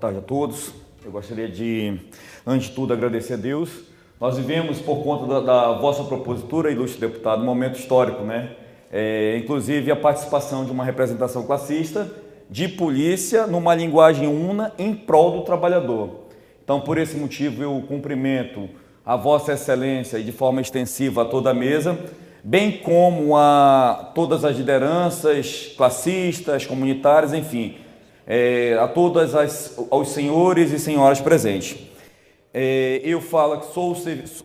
tarde a todos. Eu gostaria de, antes de tudo, agradecer a Deus. Nós vivemos, por conta da vossa propositura, ilustre deputado, um momento histórico, né? Inclusive a participação de uma representação classista de polícia numa linguagem una em prol do trabalhador. Então, por esse motivo, eu cumprimento a Vossa Excelência e de forma extensiva a toda a mesa, bem como a todas as lideranças classistas, comunitárias, enfim, a todas aos senhores e senhoras presentes. Eu falo que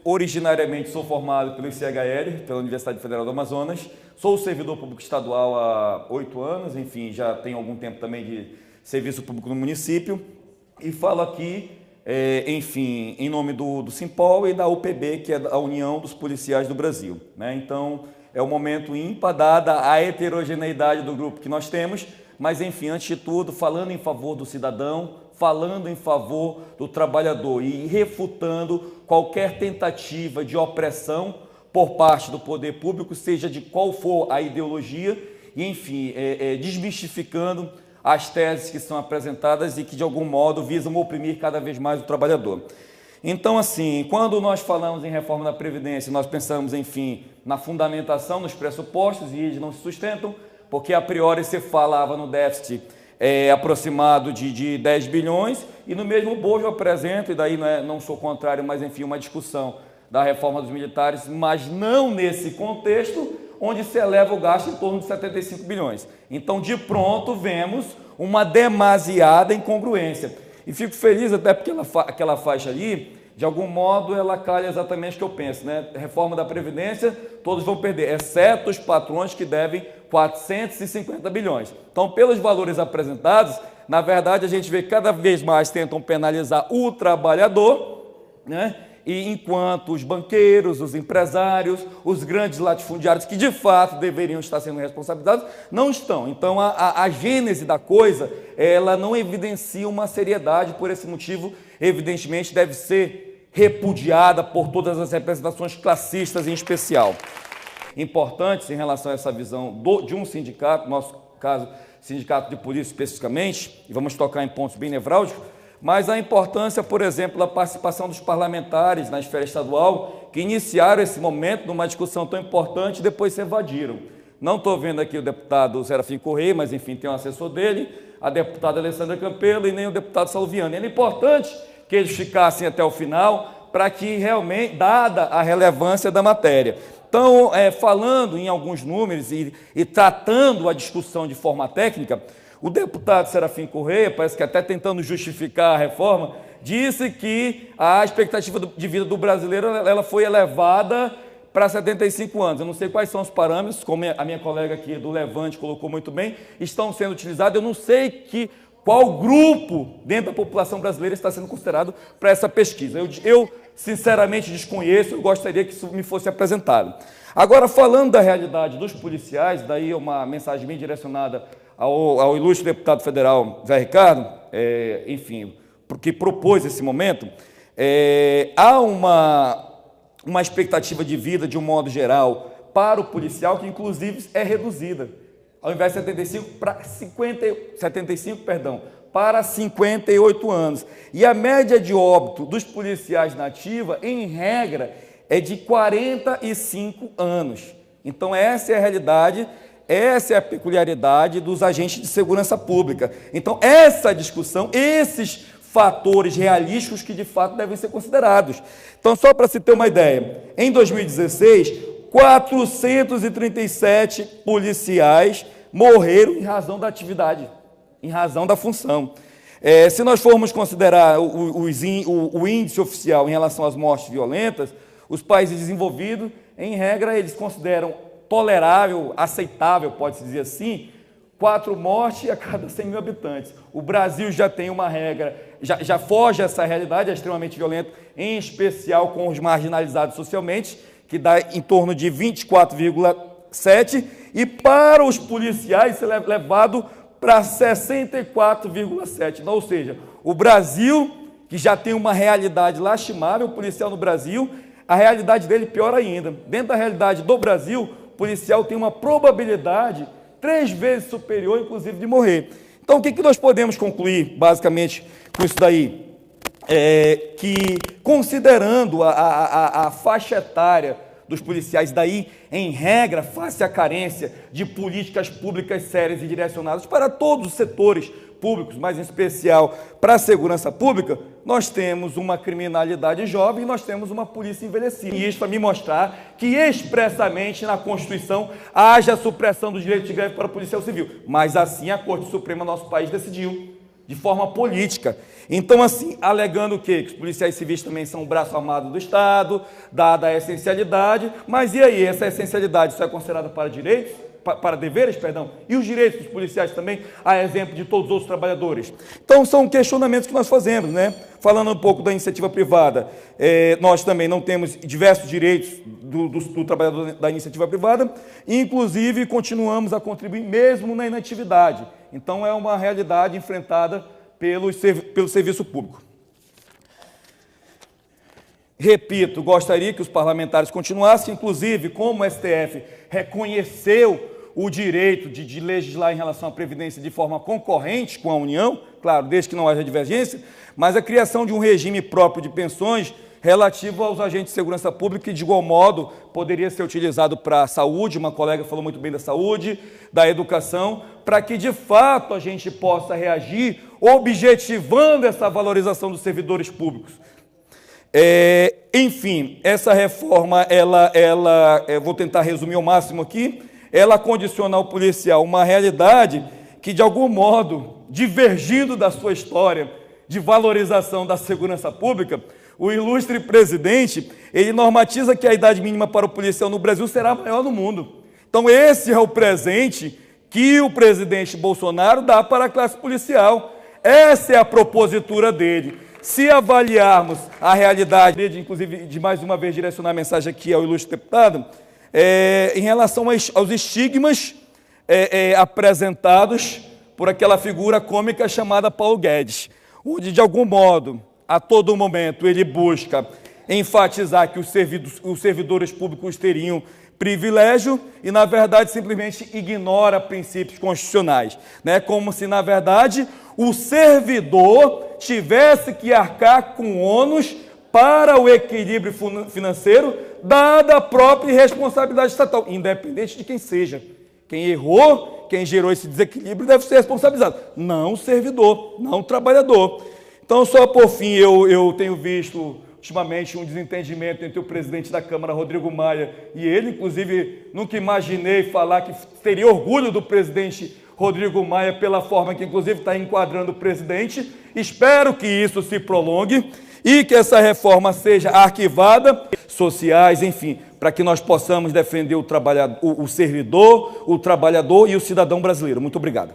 originariamente sou formado pelo ICHL, pela Universidade Federal do Amazonas, sou servidor público estadual há 8 anos, enfim, já tenho algum tempo também de serviço público no município, e falo aqui, enfim, em nome do Simpol e da UPB, que é a União dos Policiais do Brasil, né? Então, é um momento ímpar, dada a heterogeneidade do grupo que nós temos, mas, enfim, antes de tudo, falando em favor do cidadão, falando em favor do trabalhador e refutando qualquer tentativa de opressão por parte do poder público, seja de qual for a ideologia, e, enfim, desmistificando as teses que são apresentadas e que, de algum modo, visam oprimir cada vez mais o trabalhador. Então, assim, quando nós falamos em reforma da Previdência, nós pensamos, enfim, na fundamentação, nos pressupostos, e eles não se sustentam, porque a priori se falava no déficit aproximado de 10 bilhões, e no mesmo bojo eu apresento, e daí não sou contrário, mas enfim, uma discussão da reforma dos militares, mas não nesse contexto, onde se eleva o gasto em torno de 75 bilhões. Então, de pronto, vemos uma demasiada incongruência. E fico feliz até porque aquela faixa ali, de algum modo, ela calha exatamente o que eu penso, né? Reforma da Previdência, todos vão perder, exceto os patrões que devem 450 bilhões. Então, pelos valores apresentados, na verdade, a gente vê que cada vez mais tentam penalizar o trabalhador, né? E enquanto os banqueiros, os empresários, os grandes latifundiários, que de fato deveriam estar sendo responsabilizados, não estão. Então, a gênese da coisa, ela não evidencia uma seriedade, por esse motivo, evidentemente, deve ser repudiada por todas as representações classistas em especial. Importantes em relação a essa visão de um sindicato, no nosso caso, sindicato de polícia especificamente, e vamos tocar em pontos bem nevrálgicos, mas a importância, por exemplo, da participação dos parlamentares na esfera estadual, que iniciaram esse momento numa discussão tão importante e depois se evadiram. Não estou vendo aqui o deputado Serafim Correia, mas enfim, tem um assessor dele, a deputada Alessandra Campelo e nem o deputado Salviano. Era importante que eles ficassem até o final, para que realmente, dada a relevância da matéria. Então, falando em alguns números e tratando a discussão de forma técnica, o deputado Serafim Correia, parece que até tentando justificar a reforma, disse que a expectativa de vida do brasileiro ela foi elevada para 75 anos. Eu não sei quais são os parâmetros, como a minha colega aqui do Levante colocou muito bem, estão sendo utilizados. Eu não sei qual grupo dentro da população brasileira está sendo considerado para essa pesquisa. Eu sinceramente desconheço, eu gostaria que isso me fosse apresentado. Agora, falando da realidade dos policiais, daí uma mensagem bem direcionada ao ilustre deputado federal Zé Ricardo, enfim, que propôs esse momento, há uma expectativa de vida, de um modo geral, para o policial, que inclusive é reduzida. Ao invés de 75 para 58 anos. E a média de óbito dos policiais na ativa, em regra, é de 45 anos. Então, essa é a realidade, essa é a peculiaridade dos agentes de segurança pública. Então, essa discussão, esses fatores realísticos que, de fato, devem ser considerados. Então, só para se ter uma ideia, em 2016, 437 policiais morreram em razão da atividade, em razão da função. Se nós formos considerar o índice oficial em relação às mortes violentas, os países desenvolvidos, em regra, eles consideram tolerável, aceitável, pode-se dizer assim, 4 mortes a cada 100 mil habitantes. O Brasil já tem uma regra, já foge essa realidade, é extremamente violento, em especial com os marginalizados socialmente, que dá em torno de 24,7, e para os policiais ser levado para 64,7. Então, ou seja, o Brasil, que já tem uma realidade lastimável, o policial no Brasil, a realidade dele pior ainda. Dentro da realidade do Brasil, o policial tem uma probabilidade 3 vezes superior, inclusive, de morrer. Então, o que nós podemos concluir, basicamente, com isso daí? Que, considerando a faixa etária dos policiais, daí, em regra, face à carência de políticas públicas sérias e direcionadas para todos os setores públicos, mas em especial para a segurança pública, nós temos uma criminalidade jovem e nós temos uma polícia envelhecida. E isso para me mostrar que expressamente na Constituição haja a supressão do direito de greve para o policial civil. Mas assim a Corte Suprema do nosso país decidiu, de forma política. Então, assim, alegando o quê? Que os policiais civis também são o braço armado do Estado, dada a essencialidade, mas e aí, essa essencialidade só é considerada para direitos? Para deveres, perdão, e os direitos dos policiais também, a exemplo de todos os outros trabalhadores. Então, são questionamentos que nós fazemos, né? Falando um pouco da iniciativa privada, nós também não temos diversos direitos do trabalhador da iniciativa privada, e, inclusive, continuamos a contribuir mesmo na inatividade. Então, é uma realidade enfrentada pelo serviço público. Repito, gostaria que os parlamentares continuassem, inclusive, como o STF reconheceu o direito de legislar em relação à Previdência de forma concorrente com a União, claro, desde que não haja divergência, mas a criação de um regime próprio de pensões relativo aos agentes de segurança pública, que de igual modo poderia ser utilizado para a saúde, uma colega falou muito bem da saúde, da educação, para que de fato a gente possa reagir objetivando essa valorização dos servidores públicos. Enfim, essa reforma, eu vou tentar resumir ao máximo aqui, ela condiciona ao policial uma realidade que, de algum modo, divergindo da sua história de valorização da segurança pública, o ilustre presidente, ele normatiza que a idade mínima para o policial no Brasil será a maior do mundo. Então, esse é o presente que o presidente Bolsonaro dá para a classe policial. Essa é a propositura dele. Se avaliarmos a realidade, inclusive, de mais uma vez direcionar a mensagem aqui ao ilustre deputado, em relação aos estigmas apresentados por aquela figura cômica chamada Paulo Guedes, onde, de algum modo, a todo momento, ele busca enfatizar que os servidores públicos teriam privilégio e, na verdade, simplesmente ignora princípios constitucionais, né? Como se, na verdade, o servidor tivesse que arcar com ônus para o equilíbrio financeiro, dada a própria responsabilidade estatal, independente de quem seja. Quem errou, quem gerou esse desequilíbrio deve ser responsabilizado, não o servidor, não o trabalhador. Então, só por fim, eu tenho visto ultimamente um desentendimento entre o presidente da Câmara, Rodrigo Maia, e ele, inclusive, nunca imaginei falar que teria orgulho do presidente Rodrigo Maia pela forma que, inclusive, está enquadrando o presidente. Espero que isso se prolongue e que essa reforma seja arquivada, sociais, enfim, para que nós possamos defender o servidor, o trabalhador e o cidadão brasileiro. Muito obrigado.